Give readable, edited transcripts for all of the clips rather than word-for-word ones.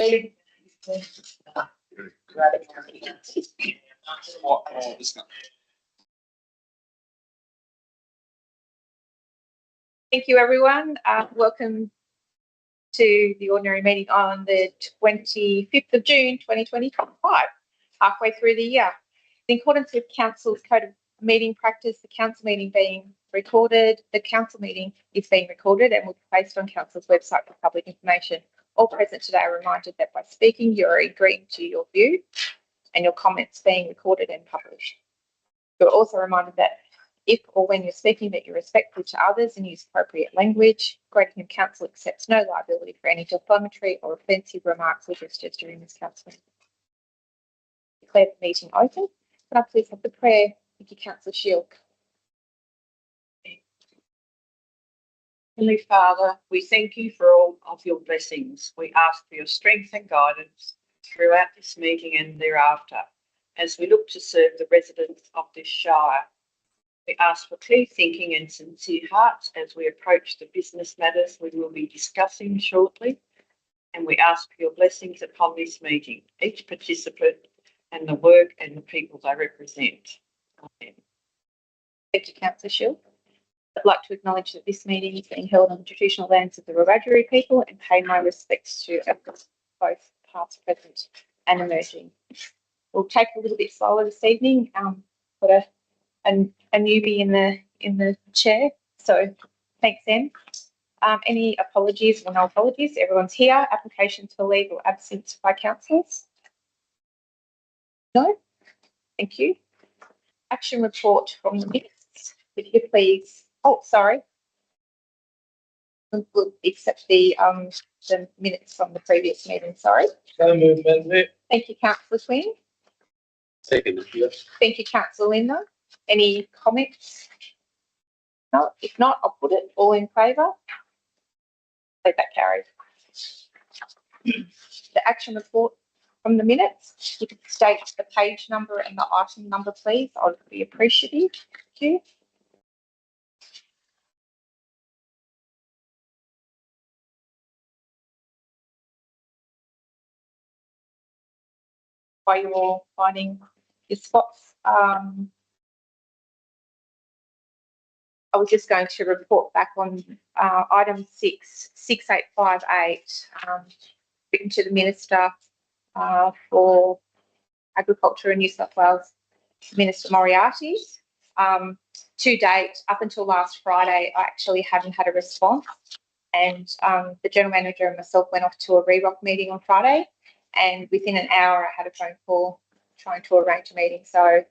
Thank you, everyone. Welcome to the ordinary meeting on the 25th of June 2025, halfway through the year. In accordance with Council's Code of Meeting Practice, the Council meeting being recorded, the Council meeting is being recorded and will be placed on Council's website for public information. All present today are reminded that by speaking, you are agreeing to your view and your comments being recorded and published. You're also reminded that if or when you're speaking, that you're respectful to others and use appropriate language. Greater Hume Council accepts no liability for any defamatory or offensive remarks or gestures during this council meeting. Declare the meeting open. Can I please have the prayer? Thank you, Councillor Shield. Heavenly Father, we thank you for all of your blessings. We ask for your strength and guidance throughout this meeting and thereafter, as we look to serve the residents of this shire. We ask for clear thinking and sincere hearts as we approach the business matters we will be discussing shortly, and we ask for your blessings upon this meeting, each participant and the work and the people they represent. Amen. Thank you, Councillor Shield. I'd like to acknowledge that this meeting is being held on the traditional lands of the Wiradjuri people and pay my respects to elders, both past, present and emerging. We'll take a little bit slower this evening. Got a newbie in the chair, so thanks, Em. Any apologies or no apologies? Everyone's here. Applications for leave or absence by councillors? No? Thank you. Action report from the minutes. If you please. Oh, sorry. We'll accept the minutes from the previous meeting. Sorry. So moved, Madam Chair. Thank you, Councillor Swing. Second, yes. Thank you, Councillor Linda. Any comments? No. If not, I'll put it all in favour. Let that carry. The action report from the minutes. You could state the page number and the item number, please. I'd be appreciative. Thank you. While you're finding your spots, I was just going to report back on item 6858, written to the Minister for Agriculture in New South Wales, Minister Moriarty. To date, up until last Friday, I actually haven't had a response, and the General Manager and myself went off to a REROC meeting on Friday, and within an hour I had a phone call trying to arrange a meeting, so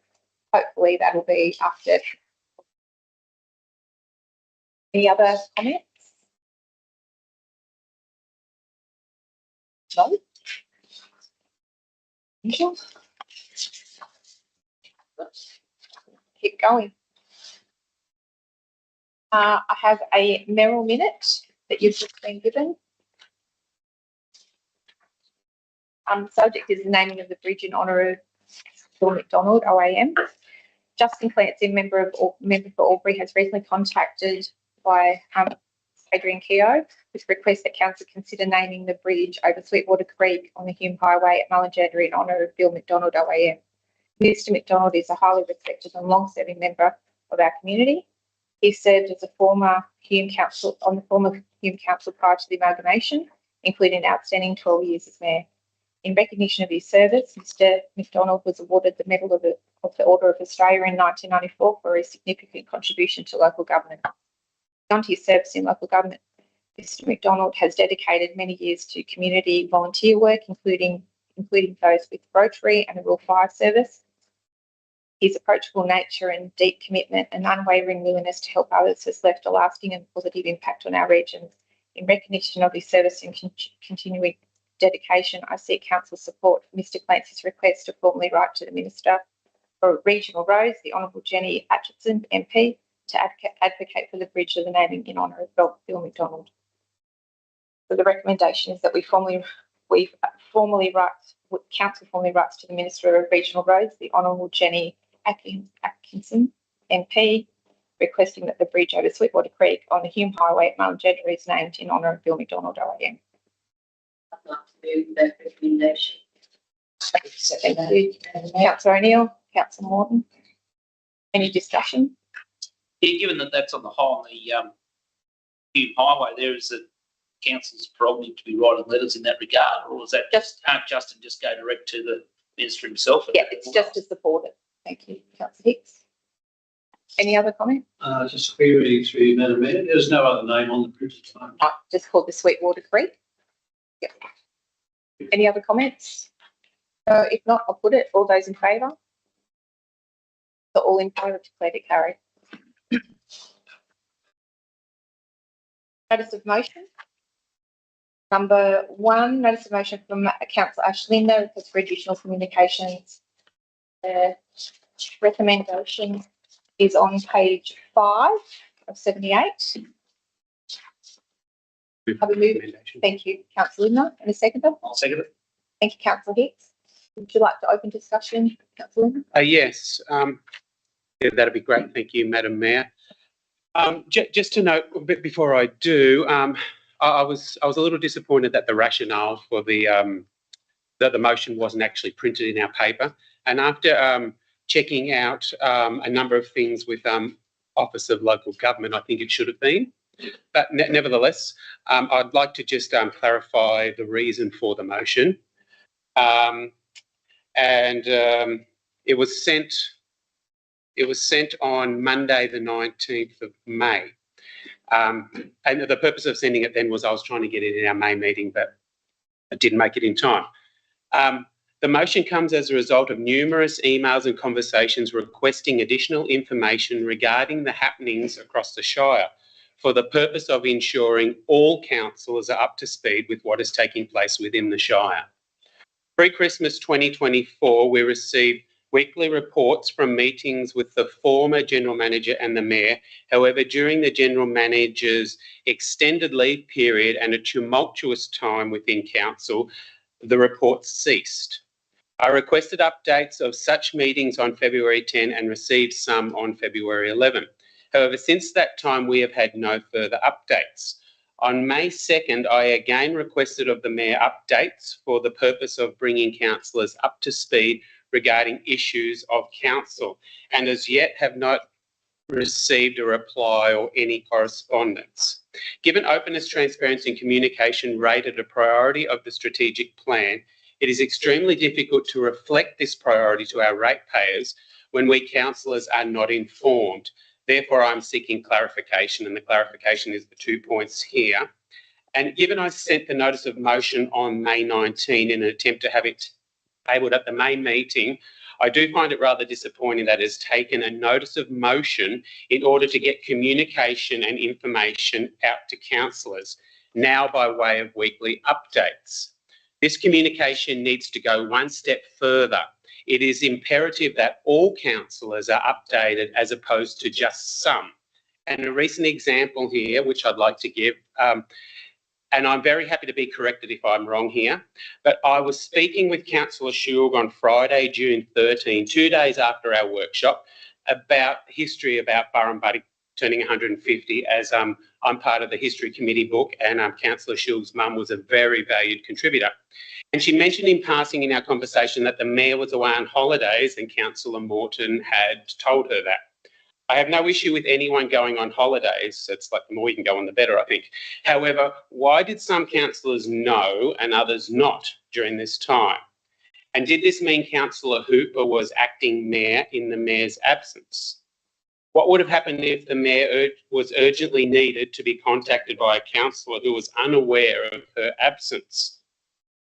hopefully that'll be after. Any other comments? No? Keep going. I have a Merrill minute that you've just been given. Subject is the naming of the bridge in honour of Bill McDonald, OAM. Justin Clancy, member for Albury, has recently contacted by Adrian Keogh with request that Council consider naming the bridge over Sweetwater Creek on the Hume Highway at Mullinjandry in honour of Bill McDonald, OAM. Mr McDonald is a highly respected and long-serving member of our community. He served as a former Hume Council on the former Hume Council prior to the amalgamation, including an outstanding 12 years as mayor. In recognition of his service, Mr McDonald was awarded the Medal of the Order of Australia in 1994 for his significant contribution to local government. Beyond his service in local government, Mr McDonald has dedicated many years to community volunteer work, including those with Rotary and the Rural Fire Service. His approachable nature and deep commitment and unwavering willingness to help others has left a lasting and positive impact on our region. In recognition of his service and continuing dedication, I seek Council's support for Mr Clancy's request to formally write to the Minister for Regional Roads, the Honourable Jenny Atchison, MP, to advocate for the bridge of the naming in honour of Bill McDonald. So the recommendation is that Council formally writes to the Minister of Regional Roads, the Honourable Jenny Atkinson, MP, requesting that the bridge over Sweetwater Creek on the Hume Highway at Mullinjandry is named in honour of Bill McDonald, OAM. I'd like to move that recommendation. Thank you. Councillor O'Neill, Councillor Morton. Any discussion? Yeah, given that that's on the whole, the Hume Highway, there is a council's prerogative to be writing letters in that regard, or is that can't Justin just go direct to the minister himself? Yeah, it's just to support it. Thank you, Councillor Hicks. Any other comment? Just querying through, Madam Mayor, there's no other name on the printed phone. Just called the Sweetwater Creek. Yep. Any other comments? If not, I'll put it. All those in favour? So all in favour, declare it carried. Notice of motion. Number 1, notice of motion from Councillor Ashlinder, request for additional communications. The recommendation is on page 5 of 78. Have a move. Thank you, Councillor Lindner. And a seconder? I'll second it. Thank you, Councillor Hicks. Would you like to open discussion, Councillor Lindner? Yes, yeah, that'd be great. Thank you, Madam Mayor. Just to note, a bit before I do, I was a little disappointed that the rationale for the motion wasn't actually printed in our paper. And after checking out a number of things with Office of Local Government, I think it should have been. But nevertheless, I'd like to just clarify the reason for the motion. It was sent on Monday, the 19th of May. And the purpose of sending it then was I was trying to get it in our May meeting, but I didn't make it in time. The motion comes as a result of numerous emails and conversations requesting additional information regarding the happenings across the Shire for the purpose of ensuring all councillors are up to speed with what is taking place within the Shire. Pre-Christmas 2024, we received weekly reports from meetings with the former General Manager and the Mayor. However, during the General Manager's extended leave period and a tumultuous time within Council, the reports ceased. I requested updates of such meetings on February 10 and received some on February 11. However, since that time, we have had no further updates. On May 2nd, I again requested of the Mayor updates for the purpose of bringing councillors up to speed regarding issues of council, and as yet have not received a reply or any correspondence. Given openness, transparency and communication rated a priority of the strategic plan, it is extremely difficult to reflect this priority to our ratepayers when we councillors are not informed. Therefore, I'm seeking clarification, and the clarification is the 2 points here. And given I sent the notice of motion on May 19 in an attempt to have it tabled at the May meeting, I do find it rather disappointing that it has taken a notice of motion in order to get communication and information out to councillors, now by way of weekly updates. This communication needs to go one step further. It is imperative that all councillors are updated as opposed to just some. And a recent example here, which I'd like to give, and I'm very happy to be corrected if I'm wrong here, but I was speaking with Councillor Shulg on Friday, June 13, 2 days after our workshop, about history about Burrumbutty turning 150, as I'm part of the History Committee book, and Councillor Shulg's mum was a very valued contributor. And she mentioned in passing in our conversation that the Mayor was away on holidays and Councillor Morton had told her that. I have no issue with anyone going on holidays. It's like the more you can go on, the better, I think. However, why did some councillors know and others not during this time? And did this mean Councillor Hooper was acting Mayor in the Mayor's absence? What would have happened if the Mayor was urgently needed to be contacted by a councillor who was unaware of her absence?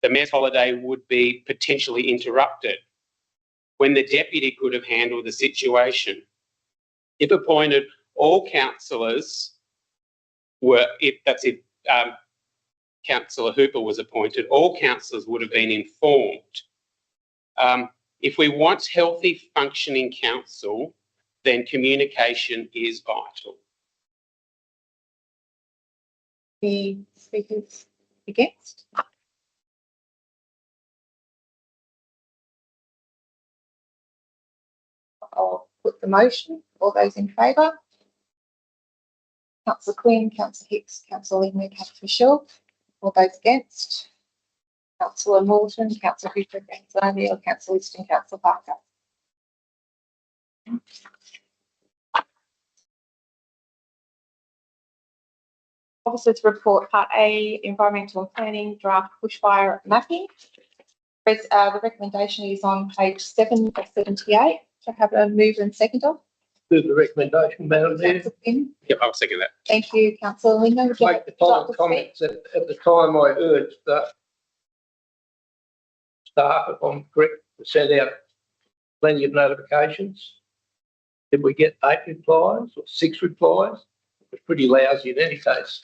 The Mayor's holiday would be potentially interrupted when the Deputy could have handled the situation. If appointed, all councillors were, if Councillor Hooper was appointed, all councillors would have been informed. If we want healthy functioning council, then communication is vital. The speakers against? I'll put the motion. All those in favour? Councillor Quinn, Councillor Hicks, Councillor Lindner, Councillor Shulg. All those against? Councillor Morton, Councillor Fisher, Councillor O'Neill, Councillor Liston, Councillor Parker. Officers report Part A, Environmental and Planning, draft bushfire mapping. The recommendation is on page 7 of 78. To have a mover and seconder. Move the recommendation, Madam Mayor. Councillor Finn. Yep, I'll second that. Thank you, Councillor Linger. Would you Make the following comments. At the time I urged that staff, if I'm correct, to send out plenty of notifications. Did we get 8 replies or 6 replies? It was pretty lousy in any case.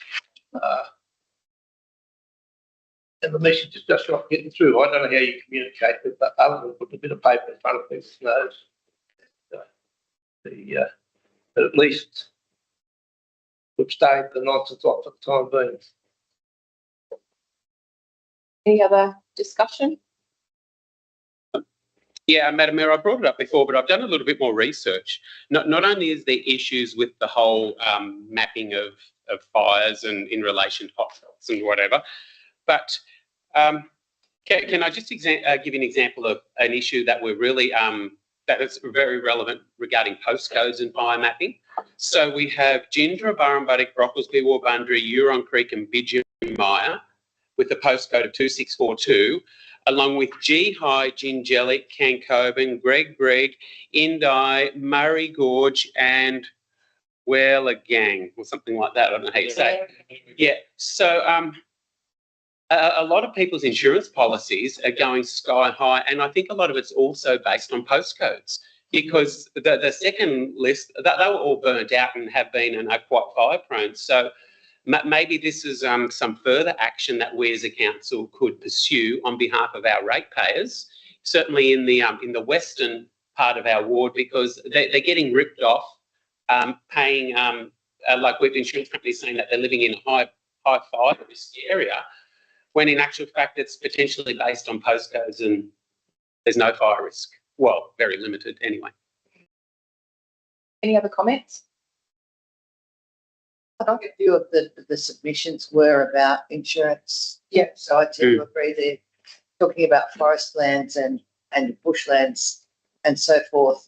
And the message is just not getting through. I don't know how you communicate with that other than putting a bit of paper in front of people's nose. But at least we've stayed the nonsense off for the time being. Any other discussion? Yeah, Madam Mayor, I brought it up before, but I've done a little bit more research. Not only is there issues with the whole mapping of fires and in relation to hotspots and whatever, but can I just give you an example of an issue that we're really that is very relevant regarding postcodes and fire mapping? So we have Gindra, Burrumbuttock, Brocklesby, Warbundry, Euron Creek and Bidgemire with the postcode of 2642, along with G High, Gingellic, Cancoban, Greg, Indi, Murray Gorge and Gang or something like that. I don't know how you say it. Yeah, so a lot of people's insurance policies are going sky high, and I think a lot of it's also based on postcodes, because the second list, they were all burnt out and have been and are quite fire prone. So maybe this is some further action that we as a council could pursue on behalf of our ratepayers, certainly in the western part of our ward, because they're getting ripped off, paying like with insurance companies saying that they're living in a high fire risk area, when in actual fact it's potentially based on postcodes and there's no fire risk. Well, very limited anyway. Any other comments? I think a few of the submissions were about insurance. Yeah. So I tend to agree they're talking about forest lands and bushlands and so forth.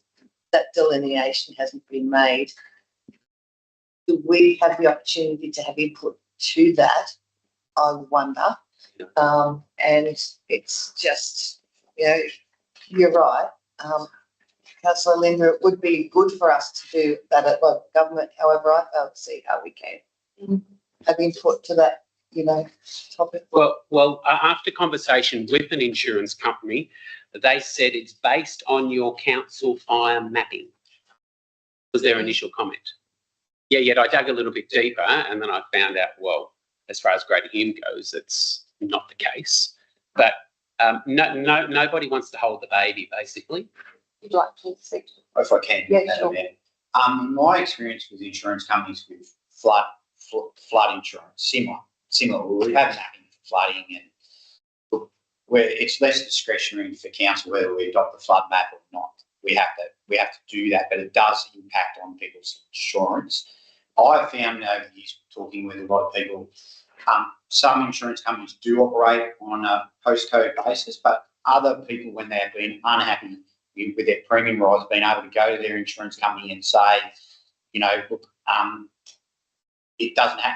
That delineation hasn't been made. Do we have the opportunity to have input to that? I wonder. And it's just, you're right. Councillor Linda, it would be good for us to do that at local government. However, I don't see how we can have input to that, topic. Well, after conversation with an insurance company, they said it's based on your council fire mapping. Was their initial comment? Yeah, yet I dug a little bit deeper and then I found out, well, as far as Greater Hume goes, it's not the case. But nobody wants to hold the baby, basically. You'd like to speak? If I can, Yeah, Madam sure. Mayor. My experience with insurance companies with flood insurance, similar. We have mapping for flooding, and where it's less discretionary for council whether we adopt the flood map or not. We have to do that, but it does impact on people's insurance. I found over the years talking with a lot of people, some insurance companies do operate on a postcode basis, but other people, when they've been unhappy with their premium rise, being able to go to their insurance company and say, look, it doesn't have,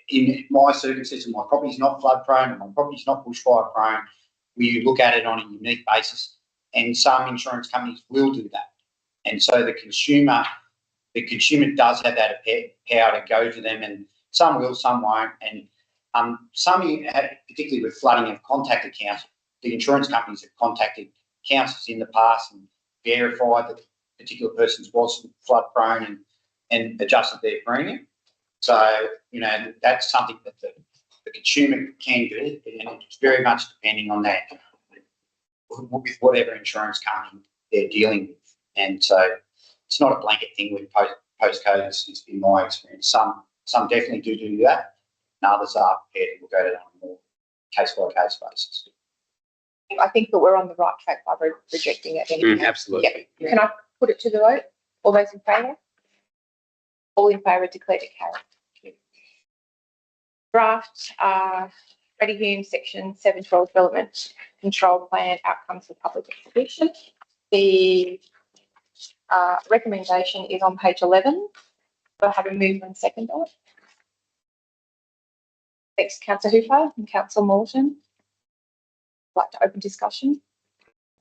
in my circumstances, my property's not flood prone, and my property's not bushfire prone. We look at it on a unique basis, and some insurance companies will do that. And so the consumer does have that power to go to them, and some will, some won't. And some, particularly with flooding, have contacted council. The insurance companies have contacted councils in the past and verified that the particular person's wasn't flood prone and adjusted their premium. So, that's something that the consumer can do, and it's very much depending on that with whatever insurance company they're dealing with. And so it's not a blanket thing with postcodes, it's been my experience. Some definitely do that, and others are prepared to go to that on a more case-by-case basis. I think that we're on the right track by rejecting it. Absolutely. Yeah. Can I put it to the vote? All those in favour? All in favour, declare to carry. Draft Freddie Hume, Section 712 Development Control Plan Outcomes for Public Exhibition. The recommendation is on page 11. We'll have a move and second on it. Thanks, Councillor Hooper and Councillor Morton. Like to open discussion?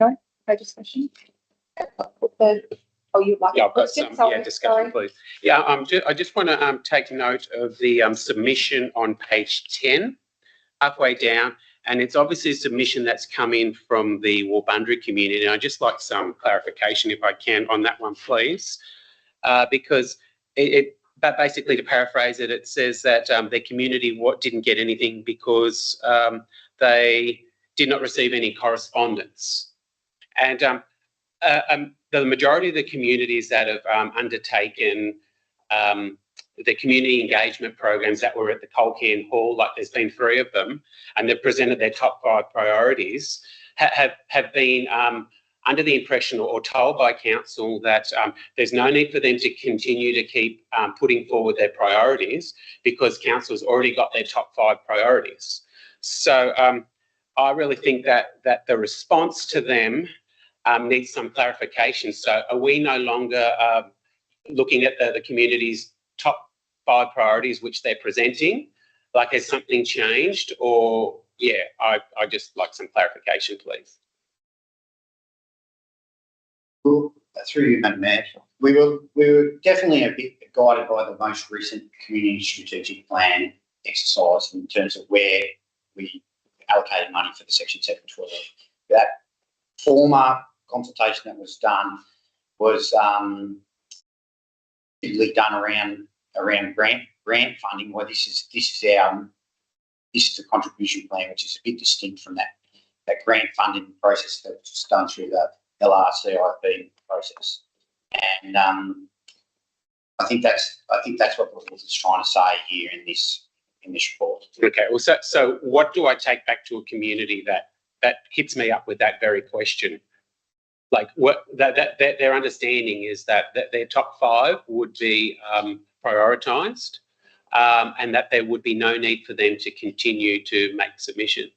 No discussion. You'd like Yeah, to I've got question? some, Sorry, discussion, please. Yeah, I just want to take note of the submission on page 10, halfway down, and it's obviously a submission that's come in from the Wurundjeri community, and I'd just like some clarification, if I can, on that one, please, because but basically, to paraphrase it, it says that their community didn't get anything because they did not receive any correspondence, and the majority of the communities that have undertaken the community engagement programs that were at the Colcan Hall, like there's been 3 of them, and they've presented their top 5 priorities, have been under the impression or told by council that there's no need for them to continue to keep putting forward their priorities because council's already got their top 5 priorities. So I really think that the response to them needs some clarification. So are we no longer looking at the community's top 5 priorities which they're presenting? Like, has something changed? Or, yeah, I just like some clarification, please. Well, through you, Madam Mayor, we were definitely a bit guided by the most recent community strategic plan exercise in terms of where we allocated money for the Section 712. That former consultation that was done was typically done around grant funding. Well, this is a contribution plan, which is a bit distinct from that grant funding process that was done through the LRCIP process. And I think that's what the Lord is trying to say here in this report. Okay. Well, so what do I take back to a community that hits me up with that very question? Like, what that their understanding is that their top 5 would be prioritised, and that there would be no need for them to continue to make submission.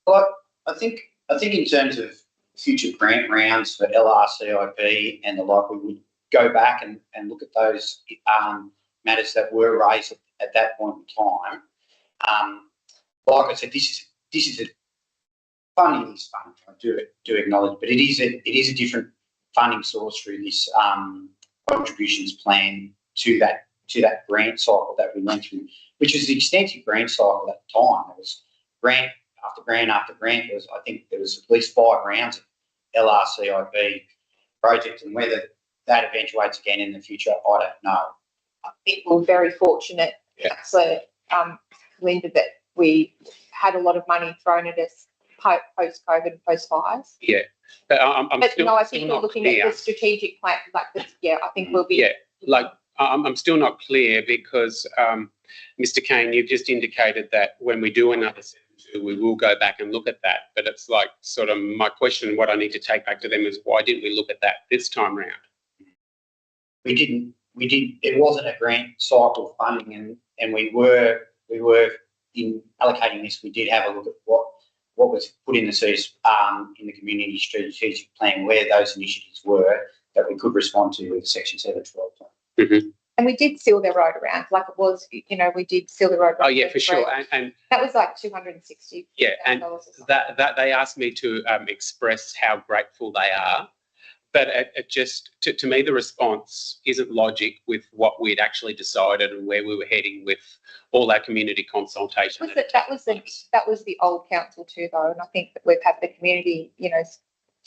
Well, I think in terms of future grant rounds for LRCIP and the like, we would go back and look at those matters that were raised at that point in time. Like I said, this is a funding is fund. I do acknowledge, but it is a different funding source through this contributions plan to that grant cycle that we went through, which was the extensive grant cycle at the time. There was grant after grant after grant. I think there was at least 5 rounds of LRCIP projects, and whether that eventuates again in the future, I don't know. I think we're very fortunate, so Linda, that we had a lot of money thrown at us post-COVID and post-fires. Yeah, but I'm still, no, I think we're looking at the strategic plan. Like, I think we'll be. Yeah, like I'm still not clear because Mr. Kane, you've just indicated that when we do another 7.2, we will go back and look at that. But it's like sort of my question. What I need to take back to them is why didn't we look at that this time round? We didn't. It wasn't a grant cycle funding, and we were in allocating this. We did have a look at what was put in the community strategic plan, where those initiatives were that we could respond to with Section 712 plan. Mm-hmm. And we did seal the road around, like it was, we did seal the road. Oh yeah, for sure. And that was like 260. Yeah, and that they asked me to express how grateful they are. But it just, to me, the response isn't logic with what we'd actually decided and where we were heading with all our community consultation. That was the old council too, though, and I think that we've had the community,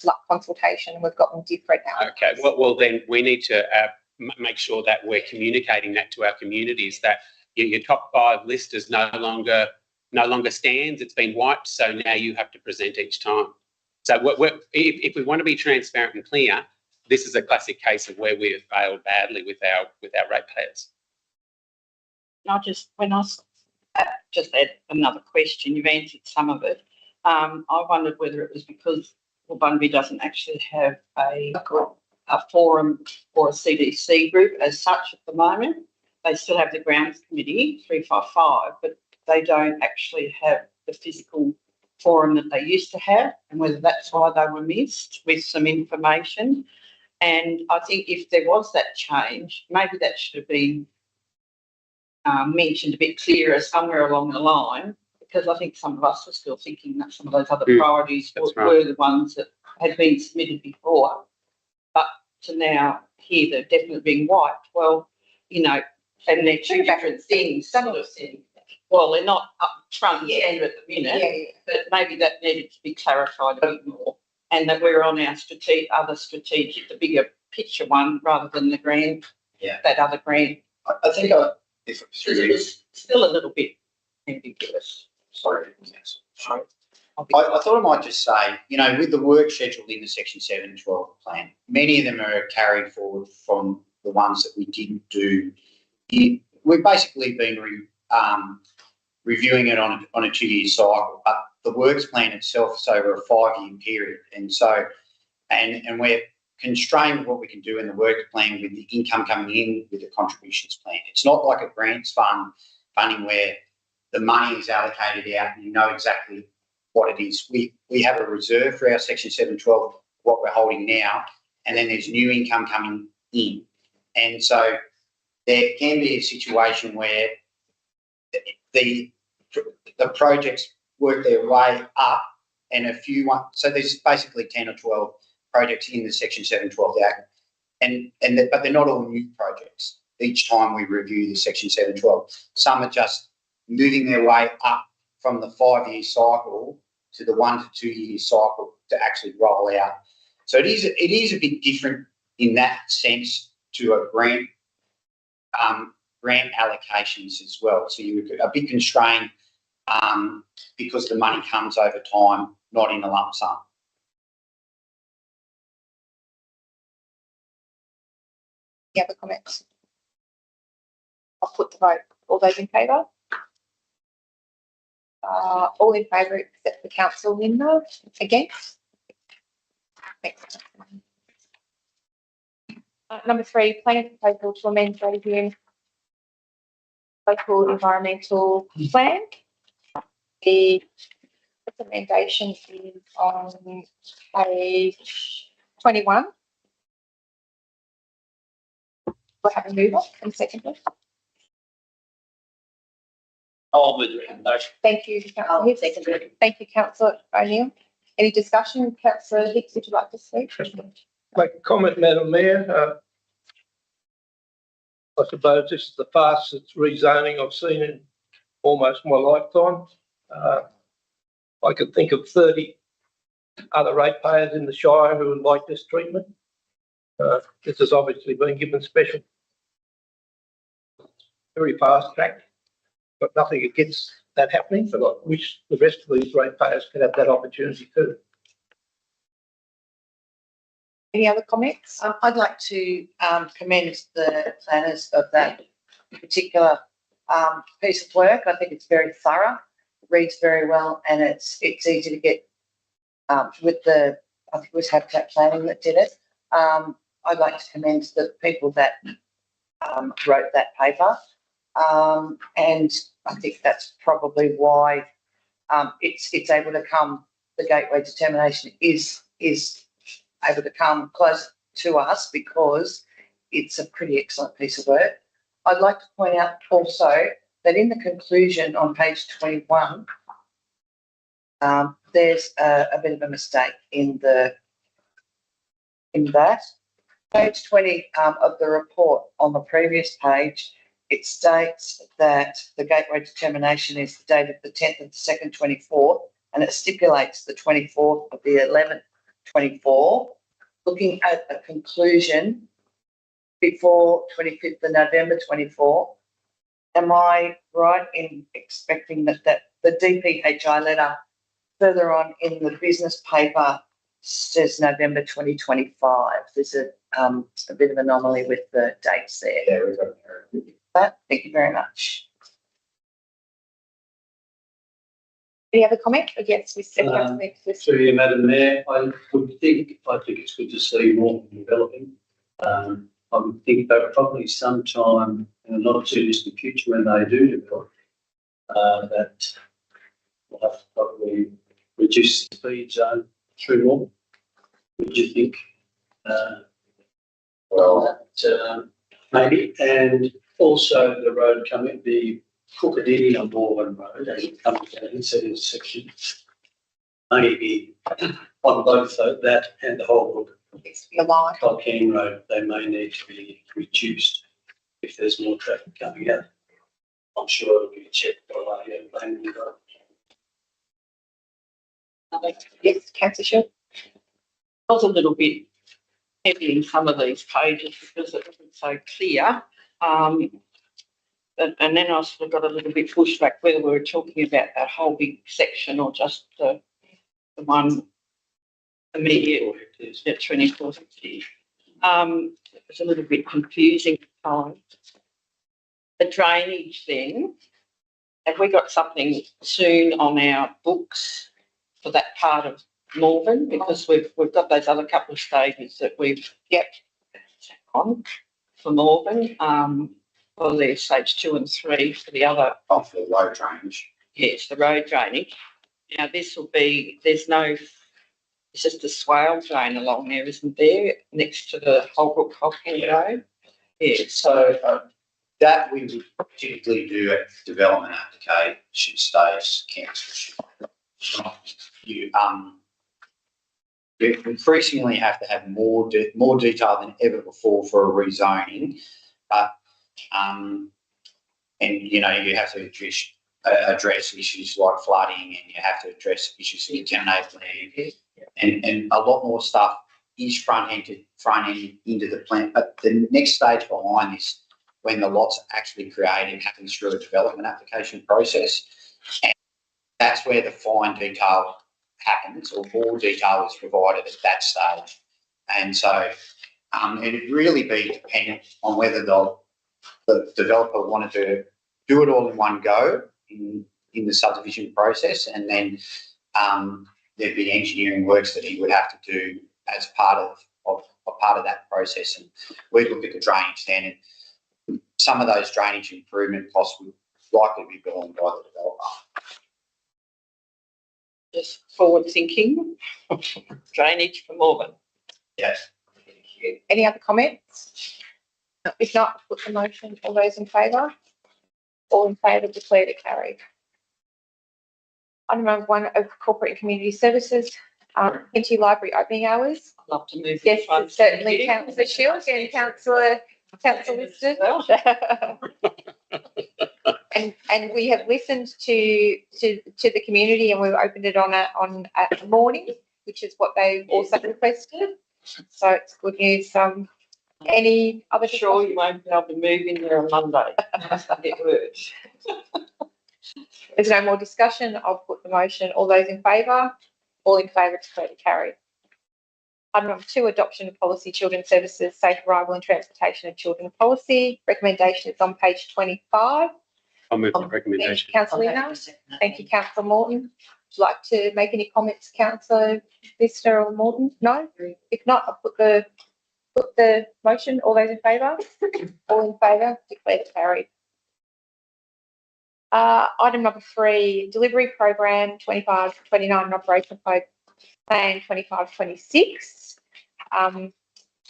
like consultation, and we've got them different now. Okay, well then we need to make sure that we're communicating that to our communities, that your top 5 list is no longer stands. It's been wiped, so now you have to present each time. So if we want to be transparent and clear, this is a classic case of where we have failed badly with our ratepayers. I just add another question. You've answered some of it. I wondered whether it was because Wurundjeri doesn't actually have a forum or a CDC group as such at the moment. They still have the grounds committee 355, but they don't actually have the physical forum that they used to have, and whether that's why they were missed with some information. And I think if there was that change, maybe that should have been mentioned a bit clearer somewhere along the line, because I think some of us were still thinking that some of those other priorities were the ones that had been submitted before. But to now hear they're definitely being wiped, well, you know, and they're two different things. Sort of thing. Well, they're not up front and centre at the minute, but maybe that needed to be clarified a bit more, and that we're on our other strategic, the bigger picture one, rather than the grant, that other grant. I think if it's still a little bit ambiguous. Sorry. I thought I might just say, you know, with the work scheduled in the Section 7 and 12 plan, many of them are carried forward from the ones that we didn't do. We've basically been reviewing it on a 2-year cycle, but the works plan itself is over a 5-year period. And so, and we're constrained with what we can do in the works plan with the income coming in with the contributions plan. It's not like a grants funding where the money is allocated out and you know exactly what it is. We have a reserve for our Section 712, what we're holding now, and then there's new income coming in. And so there can be a situation where the projects work their way up and a few ones, so there's basically 10 or 12 projects in the Section 712 Act, but they're not all new projects. Each time we review the Section 712, some are just moving their way up from the 5-year cycle to the 1 to 2 year cycle to actually roll out. So it is a bit different in that sense to a grant allocations as well. So you're a bit constrained because the money comes over time, not in a lump sum. Any other comments? I'll put the vote. All those in favour? All in favour except for Council Linda. Against? Thanks. Number 3, planning proposal to amend Hume local environmental plan. The recommendation is on page 21. We'll have a mover and seconder. I'll move the recommendation. Thank you, Councillor Hicks. Thank you, Councillor O'Neill. Any discussion? Councillor Hicks, would you like to speak? Make a comment, Madam Mayor. I suppose this is the fastest rezoning I've seen in almost my lifetime. I could think of 30 other ratepayers in the Shire who would like this treatment. This has obviously been given special, very fast track, but nothing against that happening, but I wish the rest of these ratepayers could have that opportunity too. Any other comments? I'd like to commend the planners of that particular piece of work. I think it's very thorough, it reads very well, and it's easy to get with the, I think it was Habitat Planning that did it. I'd like to commend the people that wrote that paper, and I think that's probably why it's able to come, the gateway determination is able to come close to us because it's a pretty excellent piece of work. I'd like to point out also that in the conclusion on page 21, there's a bit of a mistake in that. Page 20 of the report on the previous page, it states that the gateway determination is the date of the 10th of the 2nd, 24, and it stipulates the 24th of the 11th, 24. Looking at a conclusion before 25th of November 24, am I right in expecting that the DPHI letter further on in the business paper says November 2025? There's a bit of anomaly with the dates there. Yeah, we've got But thank you very much. Any other comment? Yes, we said Through you, Madam Mayor, I think it's good to see more developing. I would think that probably sometime in the not too distant future when they do develop, that we'll have to probably reduce the speed zone through more. What do you think? Maybe, and also the road coming, the Cookadini on Morven Road, as it comes down into this section, maybe on both that and the whole Colquhoun Road, they may need to be reduced if there's more traffic coming out. I'm sure it'll be checked by planning. Yes, Councillor Shaw. I was a little bit heavy in some of these pages because it wasn't so clear. And then I sort of got a little bit pushed back whether we were talking about that whole big section or just the one immediate at 2450. It was a little bit confusing at times. The drainage then, have we got something soon on our books for that part of Morven? Because we've got those other couple of stages that we've on for Morven. Well, there's stage 2 and 3 for the other. Off the road drainage. Yes, the road drainage. Now this will be, it's just a swale drain along there, isn't there, next to the Holbrook Hocking Road? Yeah, so that we would typically do at development application stage, council. You increasingly have to have more detail than ever before for a rezoning, but and you have to address issues like flooding, and you have to address issues of contaminated land, and a lot more stuff is front ended into the plan. But the next stage behind this, when the lots are actually created, happens through a development application process, and that's where the fine detail happens, or more detail is provided at that stage. And so it'd really be dependent on whether the developer wanted to do it all in one go in the subdivision process, and then there'd be engineering works that he would have to do as part of that process. And we'd look at the drainage then, and some of those drainage improvement costs would likely be borne by the developer. just forward thinking. Drainage for Morven. Yes. Thank you. Any other comments? If not, put the motion. All those in favour? All in favour, declare to carry. Item number 1 of corporate and community services, NT Library opening hours. I'd love to move. Yes, certainly, Councillor Shields and Councillor Liston. And we have listened to the community, and we've opened it on a morning, which is what they've also requested. So it's good news. Any other? Sure, you won't be able to move in there on Monday. It works. There's no more discussion. I'll put the motion. All those in favour? All in favour, declare to carry. Item number 2, adoption of policy, children's services, safe arrival and transportation of children policy. Recommendation is on page 25. I'll move the recommendation. Councillor Lina. Thank you, Councillor Morton. Would you like to make any comments, Councillor Lister or Morton? No? If not, I'll put the motion. All those in favour? All in favour, declare to carry. Item number 3, delivery program 25-29 and operational plan 25-26.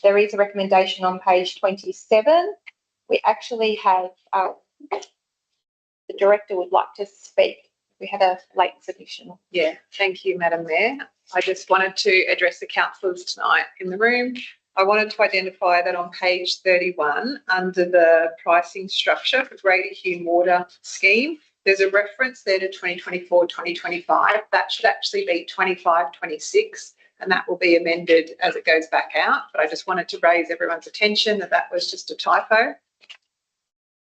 There is a recommendation on page 27. We actually have the director would like to speak. We had a late submission. Yeah, thank you, Madam Mayor. I just wanted to address the councillors tonight in the room. I wanted to identify that on page 31, under the pricing structure for Greater Hume Water Scheme, there's a reference there to 2024-2025. That should actually be 25-26, and that will be amended as it goes back out. But I just wanted to raise everyone's attention that was just a typo.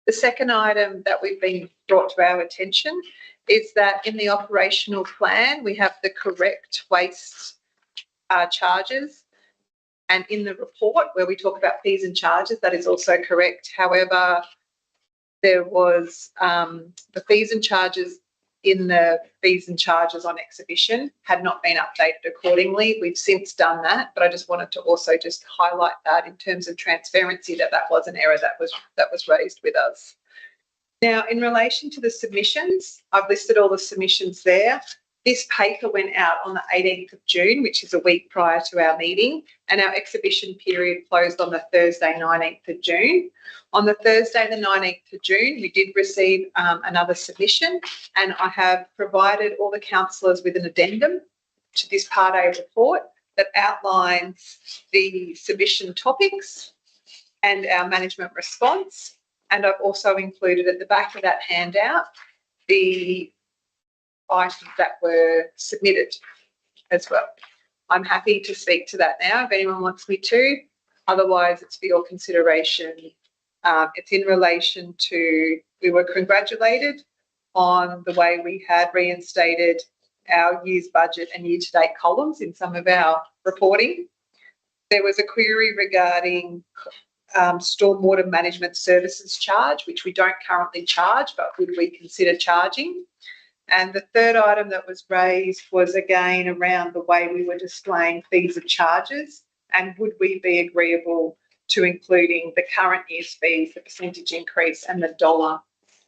The second item that we've been brought to our attention is that in the operational plan, we have the correct waste charges. And in the report where we talk about fees and charges, that is also correct. However, there was the fees and charges in the fees and charges on exhibition had not been updated accordingly. We've since done that, but I just wanted to also just highlight that in terms of transparency, that was an error that was raised with us. Now, in relation to the submissions, I've listed all the submissions there. This paper went out on the 18th of June, which is a week prior to our meeting, and our exhibition period closed on the Thursday, 19th of June. On the Thursday, the 19th of June, we did receive another submission, and I have provided all the councillors with an addendum to this Part A report that outlines the submission topics and our management response. And I've also included at the back of that handout the items that were submitted as well. I'm happy to speak to that now if anyone wants me to. Otherwise, it's for your consideration. It's in relation to, we were congratulated on the way we had reinstated our year's budget and year-to-date columns in some of our reporting. There was a query regarding stormwater management services charge, which we don't currently charge, but would we consider charging? And the third item that was raised was again around the way we were displaying fees and charges, and would we be agreeable to including the current year's fees, the percentage increase and the dollar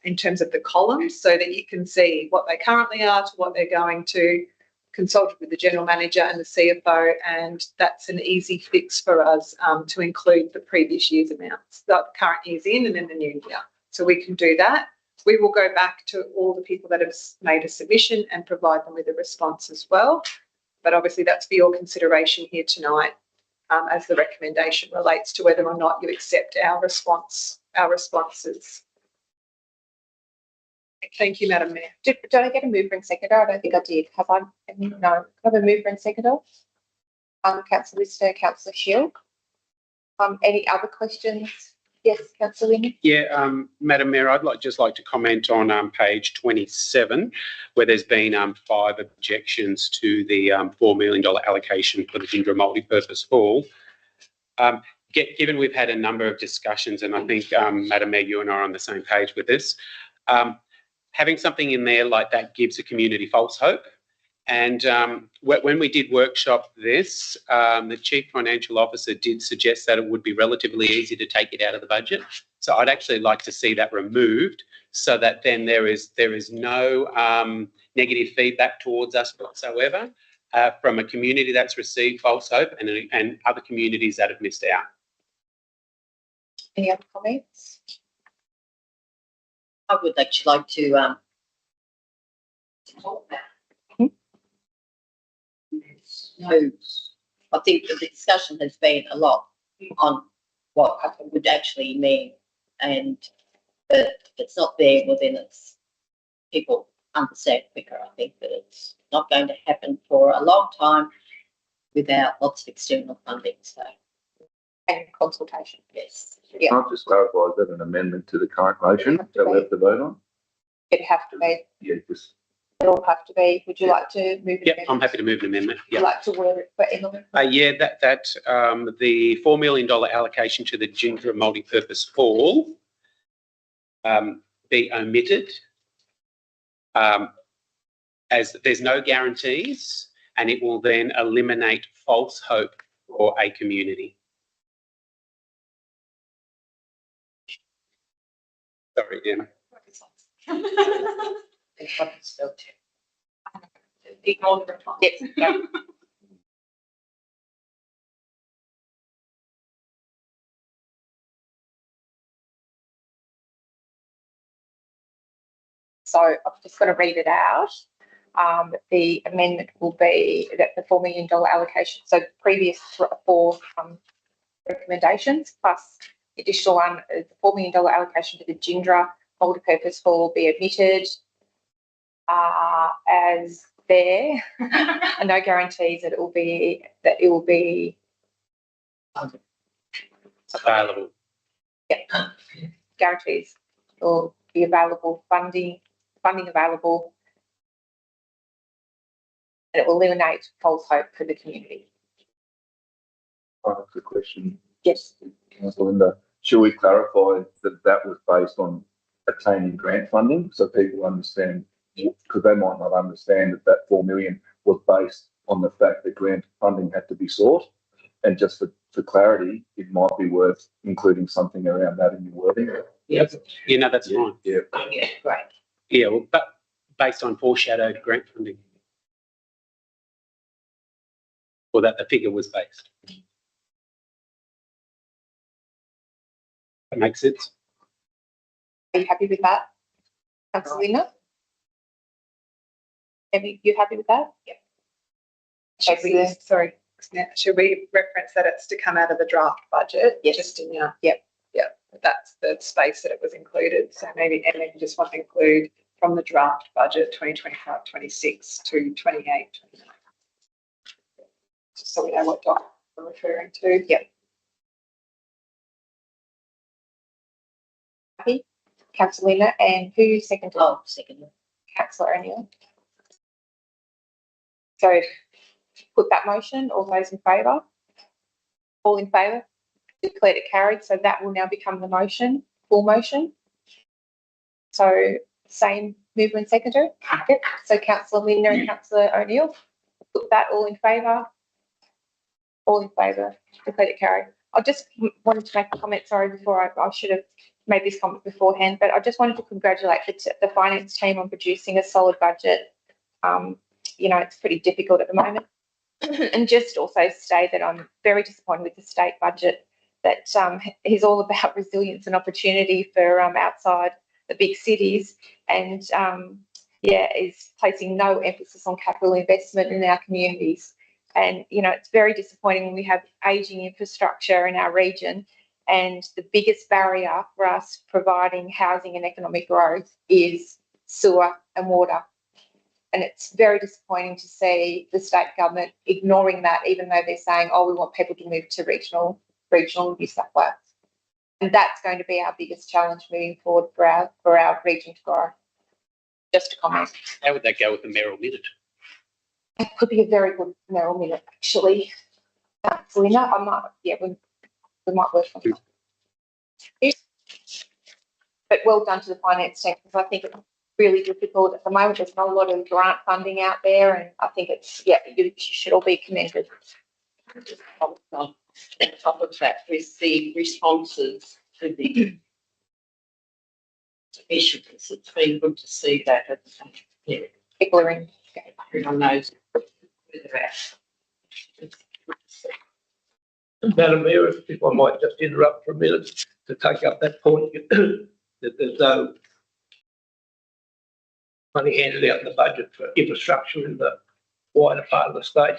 in terms of the columns, so that you can see what they currently are to what they're going to. Consulted with the general manager and the CFO, and that's an easy fix for us to include the previous year's amounts, the current year's in and then the new year. So we can do that. We will go back to all the people that have made a submission and provide them with a response as well. But obviously that's for your consideration here tonight, as the recommendation relates to whether or not you accept our responses. Thank you, Madam Mayor. Did I get a mover and seconder? I don't think I did. Have I? No. I have a mover and seconder. Councillor Lister, Councillor Shield. Any other questions? Yes, Councillor Linder. Yeah, Madam Mayor, I'd just like to comment on page 27, where there's been 5 objections to the $4 million allocation for the Gindra multi-purpose hall. Given we've had a number of discussions, and I think, Madam Mayor, you and I are on the same page with this, having something in there like that gives the community false hope. And when we did workshop this, the Chief Financial Officer did suggest that it would be relatively easy to take it out of the budget. So I'd actually like to see that removed, so that then there is no negative feedback towards us whatsoever from a community that's received false hope and other communities that have missed out. Any other comments? I would actually like to talk about. No, I think the discussion has been a lot on what it would actually mean, and if it's not there, well then it's people understand quicker. I think that it's not going to happen for a long time without lots of external funding. So, and consultation. Yes. Yeah. I'll just clarify, is that an amendment to the current motion that we have to vote on? It'd have to be. Yeah, just. It'll have to be. Would you like to move it? Yep, I'm happy to move an amendment. Would you like to word it for Emily? Yeah, the $4 million allocation to the Gindra multi-purpose hall be omitted, as there's no guarantees, and it will then eliminate false hope for a community. Sorry, Emma. Ignore the reply. Yes. Yeah. So I'm just going to read it out. The amendment will be that the $4 million allocation, so previous 4 recommendations plus additional one, the $4 million allocation to the Gindra multi-purpose hall be omitted, as there are no guarantees that it will be Available. Yeah, guarantees or be available funding available, and it will eliminate false hope for the community. I have a question. Yes. Councillor Linda, should we clarify that that was based on obtaining grant funding, so people understand, because they might not understand that that 4 million was based on the fact that grant funding had to be sought, and just for clarity, it might be worth including something around that in your wording. Yep. You know, that's fine. Yeah. Oh, yeah, great. Yeah, well, but based on foreshadowed grant funding. Or that the figure was based. That makes sense. Are you happy with that? Councillor Lina? You happy with that? Yep. Should we, sorry, should we reference that it's to come out of the draft budget? Yes. Just in your, Yep. that's the space that it was included. So maybe, and then you just want to include from the draft budget 2025-26 to 28-29. Just so we know what document we're referring to. Yep. Happy? Councillor Lina, and who seconded? Oh, second. Councillor O'Neill. So put that motion, all those in favour? All in favour? Declared it carried, so that will now become the motion, full motion. So same mover and seconder? Yep. So Councillor Lina and Councillor O'Neill, put that all in favour? All in favour, declared it carried. I just wanted to make a comment, sorry, before I should have made this comment beforehand, but I just wanted to congratulate the finance team on producing a solid budget. You know, it's pretty difficult at the moment. And just also say that I'm very disappointed with the state budget, that is all about resilience and opportunity for outside the big cities, and is placing no emphasis on capital investment in our communities. And, you know, it's very disappointing when we have ageing infrastructure in our region, and the biggest barrier for us providing housing and economic growth is sewer and water. And it's very disappointing to see the state government ignoring that, even though they're saying, oh, we want people to move to regional New South Wales. And that's going to be our biggest challenge moving forward for our region to grow. Just a comment. How would that go with the mayoral minute? It could be a very good mayoral minute, actually. Selena, I might, we might work on that. But well done to the finance team, because I think it's really difficult at the moment. There's not a lot of grant funding out there, and I think it's, you should all be commended. On top of that, with the responses to the issues, it's been good to see that. People are in. Everyone knows where they're at. Madam Mayor, if I might just interrupt for a minute to take up that point, that there's no money handed out in the budget for infrastructure in the wider part of the state.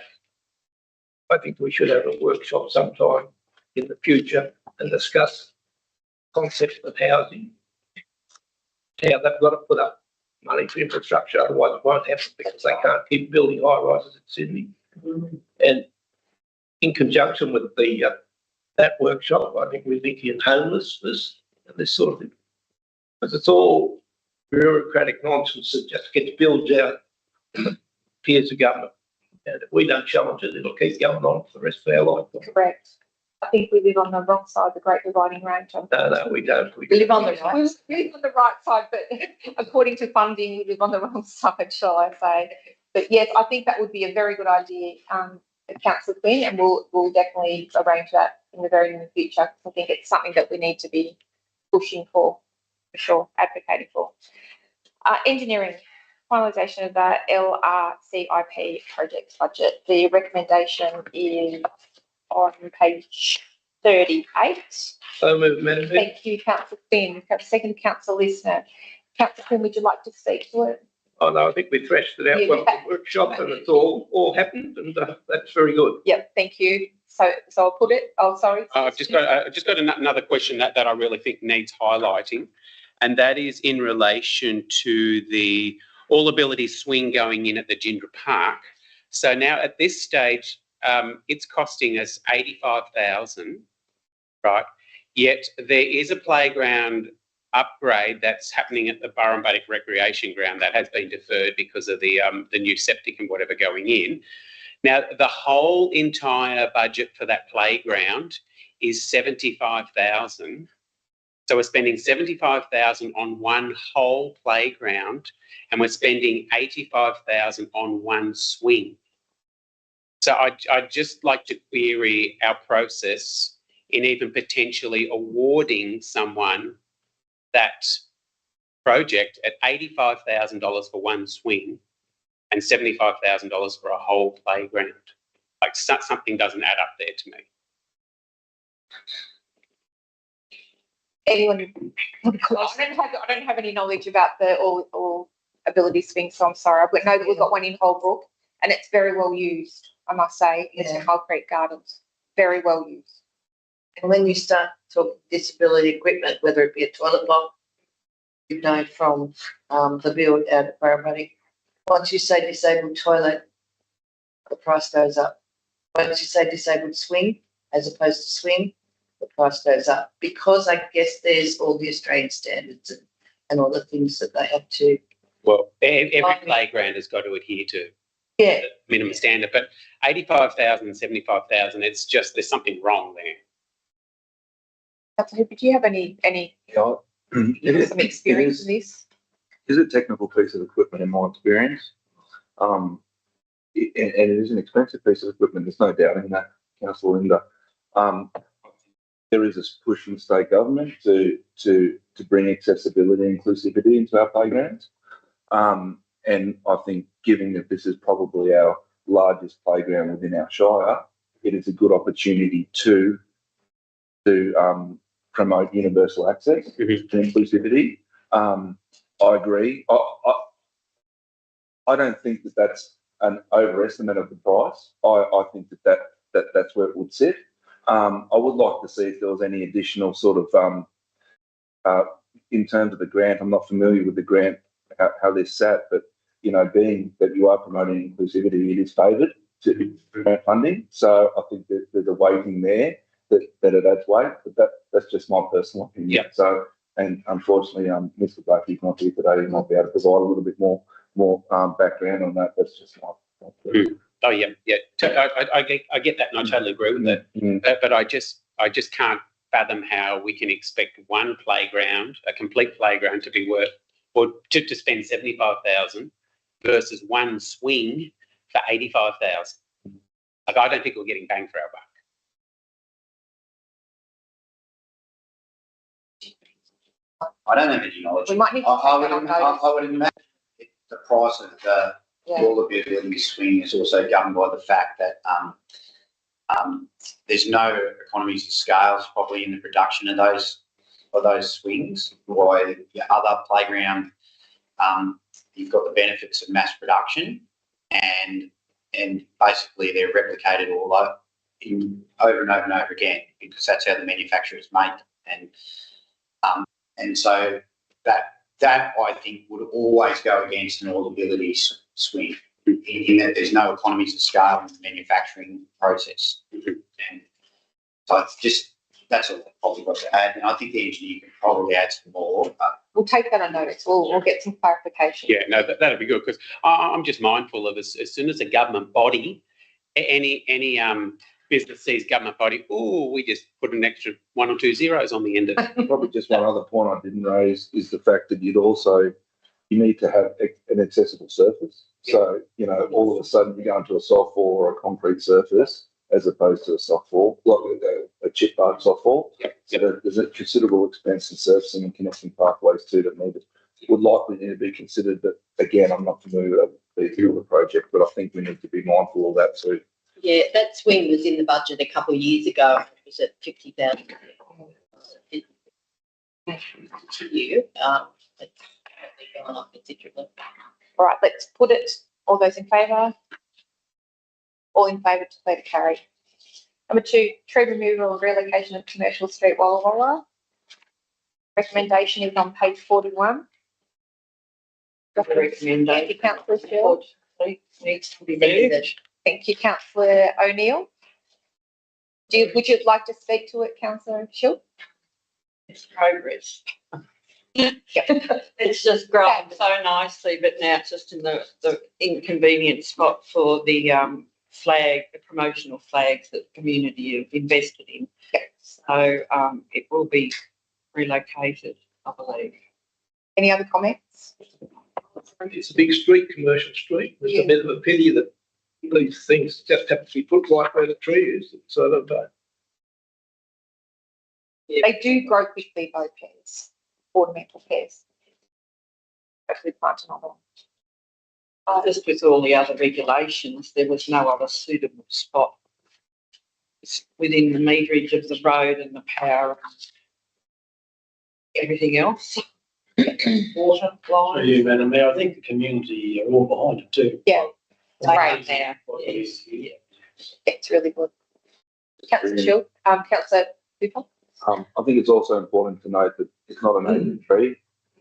I think we should have a workshop sometime in the future and discuss concepts of housing, how they've got to put up money for infrastructure, otherwise it won't happen, because they can't keep building high rises in Sydney. And in conjunction with that workshop, I think we're thinking homelessness and this sort of thing, because it's all bureaucratic nonsense that just gets billed out in the tiers of government. And if we don't challenge it, it'll keep going on for the rest of our life. Correct. I think we live on the wrong side of the Great Dividing Range. No, we don't. We live on the right. We live on the right side, but according to funding, we live on the wrong side, shall I say? But yes, I think that would be a very good idea, Councillor Quinn, and we'll definitely arrange that in the very near future. I think it's something that we need to be pushing for sure, advocating for. Engineering. Finalisation of the LRCIP project budget. The recommendation is on page 38. So moved, Madam Mayor. Thank you, Councillor Quinn. Second, Councillor Listener. Councillor Quinn, would you like to speak to it? Oh no, I think we threshed it out well at the workshop, and it's all happened, and that's very good. Yep, thank you. So I'll put it. Oh, sorry. I've just got another question that I really think needs highlighting, and that is in relation to the All Ability swing going in at the Gindra Park. So now at this stage, it's costing us $85,000, right? Yet there is a playground upgrade that's happening at the Burrumbuttock Recreation Ground that has been deferred because of the new septic and whatever going in. Now, the whole entire budget for that playground is $75,000. So we're spending $75,000 on one whole playground, and we're spending $85,000 on one swing. So I'd just like to query our process in even potentially awarding someone that project at $85,000 for one swing and $75,000 for a whole playground. Like something doesn't add up there to me. Anyone? I don't have any knowledge about the all ability swing, so I'm sorry. But know that we've got one in Holbrook, and it's very well used, I must say. It's in Hull Creek Gardens. Very well used. And when you start talking disability equipment, whether it be a toilet block, you know, from the build out at Parramatta, once you say disabled toilet, the price goes up. Once you say disabled swing, as opposed to swing, the price goes up, because I guess there's all the Australian standards and all the things that they have to. Well, every playground has got to adhere to the minimum standard, but 85,000, 75,000, it's just, there's something wrong there. Councillor Hooper, do you have any some experience in this? It is a technical piece of equipment in my experience. And it is an expensive piece of equipment, there's no doubt in that, Councillor Linda. There is a push from state government to bring accessibility and inclusivity into our playgrounds. And I think, given that this is probably our largest playground within our shire, it is a good opportunity to promote universal access and inclusivity. I agree. I don't think that that's an overestimate of the price. I think that's where it would sit. I would like to see if there was any additional sort of, in terms of the grant, I'm not familiar with the grant, how this sat, but, you know, being that you are promoting inclusivity, it is favoured to grant funding. So I think that there's a weighting there that it adds weight, but that's just my personal opinion. Yeah. So, and unfortunately, Mr. Blakey's not here today. He might be able to provide a little bit more background on that. That's just my opinion. Oh yeah. I get that, and I totally agree with that. But I just can't fathom how we can expect one playground, a complete playground, to be worth, or to spend 75,000 versus one swing for 85,000. Like, I don't think we're getting bang for our buck. I don't have any knowledge. We might need to I take that on notice. would imagine the price of all the ability swing is also governed by the fact that there's no economies of scale probably in the production of those swings. While your other playground, you've got the benefits of mass production, and basically they're replicated all over and over and over again, because that's how the manufacturers make them. And so that I think would always go against an all-ability swing, in that there's no economies of scale in the manufacturing process. And so it's that's all I've probably got to add. And I think the engineer can probably add some more. But We'll take that on notice. We'll get some clarification. Yeah, no, that'd be good, because I'm just mindful of, as soon as a government body, any business sees government body, we just put an extra 1 or 2 zeros on the end of it. Probably just one other point I didn't raise is the fact that you need to have an accessible surface. Yeah. So, you know, all of a sudden you go into a soft fall or a concrete surface as opposed to a soft fall, like a chip bark soft fall. Yep. So there's a considerable expense in surfacing and connecting pathways too that would likely need to be considered. But again, I'm not familiar with the project, but I think we need to be mindful of that too. Yeah, that swing was in the budget a couple of years ago. It was at 50,000. It's gone up considerably. All right, let's put it. All those in favour? All in favour, declare to carry. Number 2, tree removal and relocation of Commercial Street, Walla Walla. Recommendation is on page 41. recommendation. Thank you, Councillor Shield. Needs to be moved. Thank you, Councillor O'Neill. Would you like to speak to it, Councillor Shield? It's progress. It's just grown so nicely, but now it's just in the inconvenient spot for the promotional flags that the community have invested in. So it will be relocated, I believe. Any other comments? It's a big street, commercial street. It's a bit of a pity that these things just have to be put right where the tree is, so that they do grow quickly, both pairs. ornamental pears. Hopefully plant another one. Just with all the other regulations, there was no other suitable spot within the meterage of the road and the power and everything else. Water For line. you, Madam Mayor, I think the community are all behind it too. Yeah, Right there. Yes. it's really good. Councillor Shield, Councillor Cooper. I think it's also important to note that it's not a native tree,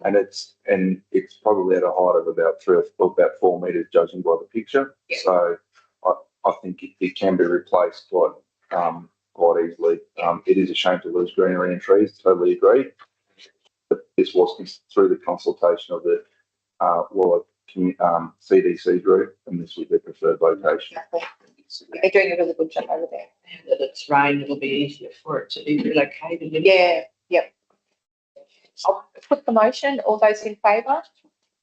and it's probably at a height of about 4 metres, judging by the picture. Yeah. So I think it can be replaced quite easily. It is a shame to lose greenery and trees. Totally agree. But this was through the consultation of the CDC group, and this was their preferred location. They're doing a really good job over there. Now that it's rained, it'll be easier for it to be relocated. Yeah, yep. I'll put the motion. All those in favour?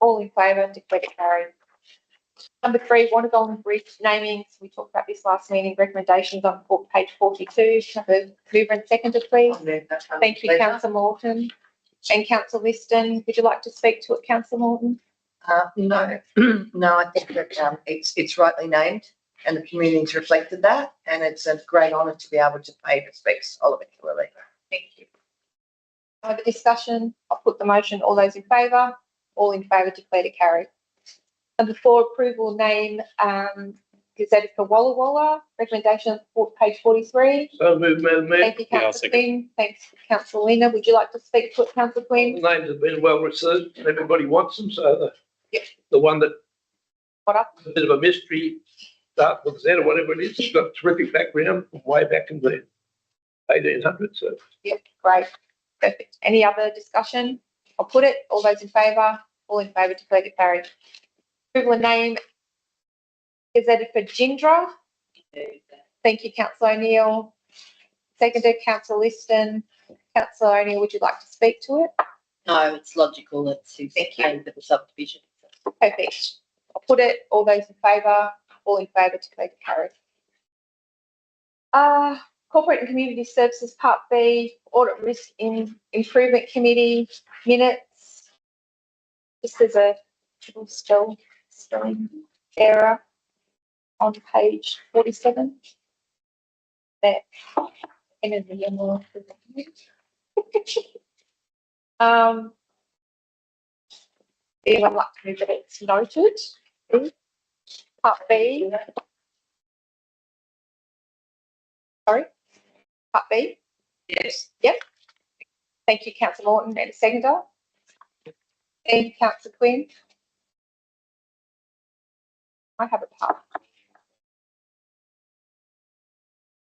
All in favour, declare it carried. Number 3, Wollongong Bridge namings. We talked about this last meeting. Recommendations on page 42. Have a mover and seconder, please. Thank you, Councillor Morton. And Councillor Liston, would you like to speak to it, Councillor Morton? No, no, I think that it's rightly named and the community's reflected that, and it's a great honour to be able to pay respects Oliver Killelea. Thank you. Have a discussion. I'll put the motion. All those in favour? All in favour, declare it carried. Number 4, approval name Gazette for Walla Walla. Recommendation for page 43. So moved, Madam Mayor. Thank you, Councillor Quinn. Thanks, Councillor Lena. Would you like to speak to it, Councillor Quinn? The names have been well received and everybody wants them, so the one that What up? a bit of a mystery, start with Z or whatever it is, it's got a terrific background from way back in the 1800s. So Yep, great. Perfect. Any other discussion? I'll put it. All those in favour? All in favour, declare it carried. Approval of name Gazette for Gindra. Thank you, Councillor O'Neill. Seconded, Councillor Liston. Councillor O'Neill, would you like to speak to it? No, it's logical. It's who's paying for the subdivision. Perfect. I'll put it. All those in favour? All in favour, declare it carried. Corporate and Community Services Part B, Audit Risk Improvement Committee minutes. This is a little spelling error on page 47. There. Anyone like to move that it's noted? Part B. Sorry? Part B? Yes. Yep. Thank you, Councillor Morton. And a seconder? Thank you, Councillor Quinn. I have a part.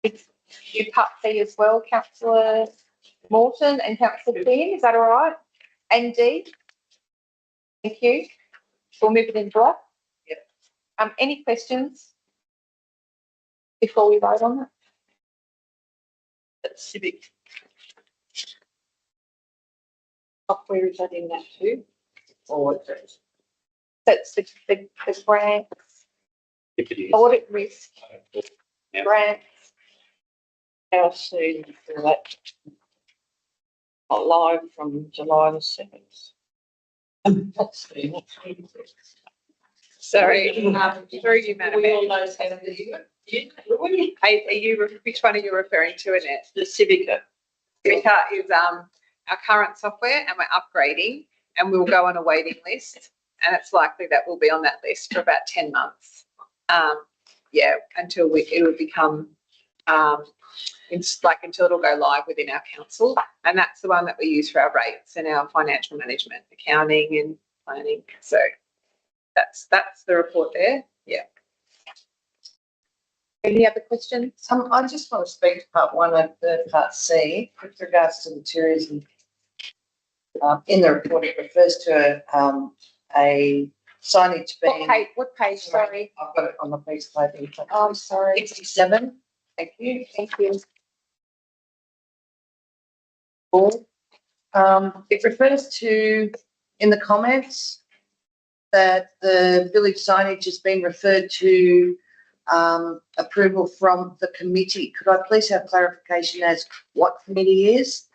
It's you part C as well, Councillor Morton and Councillor Quinn. Is that all right? And D? Thank you. We'll move it in block. Yep. Any questions before we vote on it? That's civic. Software is that in that too? Or That's the grants, If it is. audit risk, Yeah. grants. our scene for that? Not live from July the 7th. Let's see, what's the- Sorry, through you, Madam We all Mayor. know how to do it. Which one are you referring to, Annette? The Civica. Civica is our current software and we're upgrading and we'll go on a waiting list and it's likely that we'll be on that list for about 10 months. Until it will become, until it'll go live within our council, and that's the one that we use for our rates and our financial management, accounting and planning. So that's the report there. Yeah. Any other questions? I just want to speak to part 1 of the part C with regards to the tourism. In the report, it refers to a signage being. What page? Sorry. I've got it on the piece of paper. Oh, I'm sorry. 67. Thank you. Thank you. It refers to, in the comments, that the village signage has been referred to approval from the committee. Could I please have clarification as what committee is?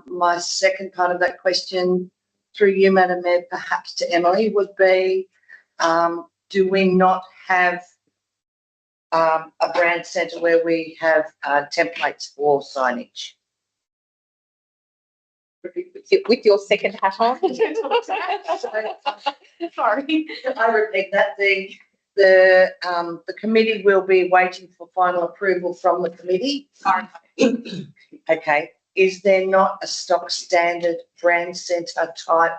My second part of that question, through you, Madam Mayor, perhaps to Emily, would be, do we not have a brand centre where we have templates for signage? With your second hat on. Sorry. I repeat that the committee will be waiting for final approval from the committee. Okay. Is there not a stock standard brand centre type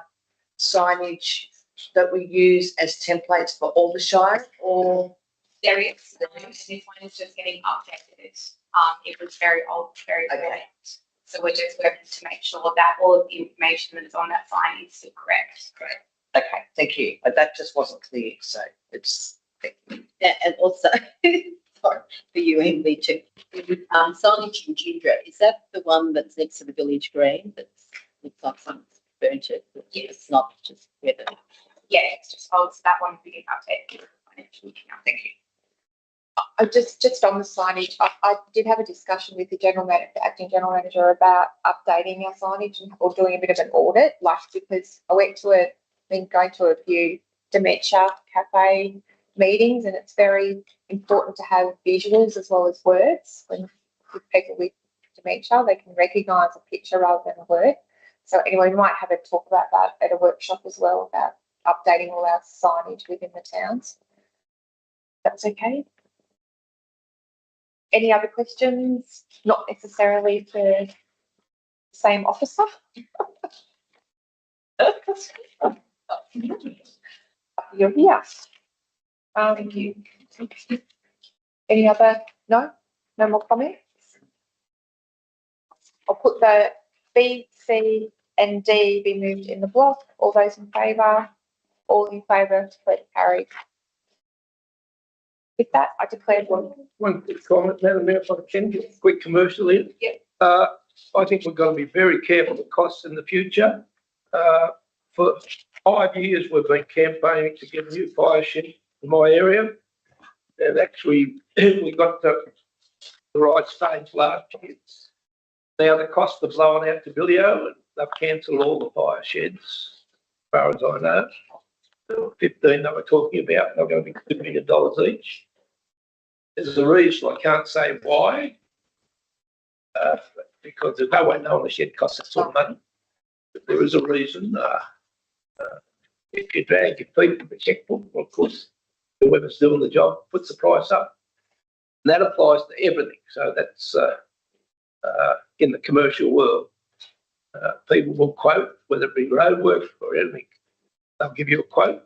signage that we use as templates for all the shire, or? There is, and this one is just getting updated. It was very old, very late. So we're just working to make sure that all of the information that is on that sign is still correct. Great. Okay, thank you. But that just wasn't clear, so it's. Yeah, and also, sorry, for you, Emily, too. Signage in Ginger, is that the one that's next to the village green that looks like something's burnt it? Yes. It's not just weather. Yeah, it's just old, so that one will be updated. Thank you. Just on the signage, I did have a discussion with the acting general manager about updating our signage or doing a bit of an audit, because I went to been going to a few dementia cafe meetings, and it's very important to have visuals as well as words. When with people with dementia, they can recognise a picture rather than a word. So anyway, we might have a talk about that at a workshop as well, about updating all our signage within the towns. That's okay. Any other questions? Not necessarily for the same officer. You're here. Thank you. Any other? No more comments. I'll put the B, C, and D be moved in the block. All those in favour? All in favour, declare carried. With that, I declare One quick comment, Madam Mayor, if I can get a quick commercial in. Yep. I think we've got to be very careful of costs in the future. For 5 years, we've been campaigning to get a new fire shed in my area. And actually, we got the right stage last year. Now the costs are blowing out to Billio, and they've cancelled all the fire sheds, as far as I know. There were 15 they were talking about, they're going to be $2 million each. There's a reason, I can't say why, because there's no way knowing the shed costs that sort of money. But there is a reason. If you drag your feet with the checkbook, well, of course, whoever's doing the job puts the price up. And that applies to everything. So that's in the commercial world. People will quote, whether it be road work or anything. They'll give you a quote.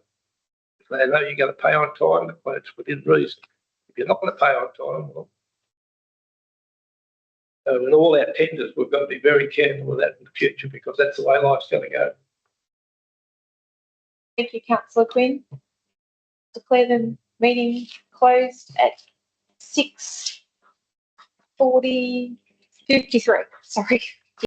If they know you're going to pay on time, the quote's within reason. If you're not going to pay on time, well, in all our tenders, we've got to be very careful with that in the future, because that's the way life's going to go. Thank you, Councillor Quinn. Declare the meeting closed at 6:53. Sorry.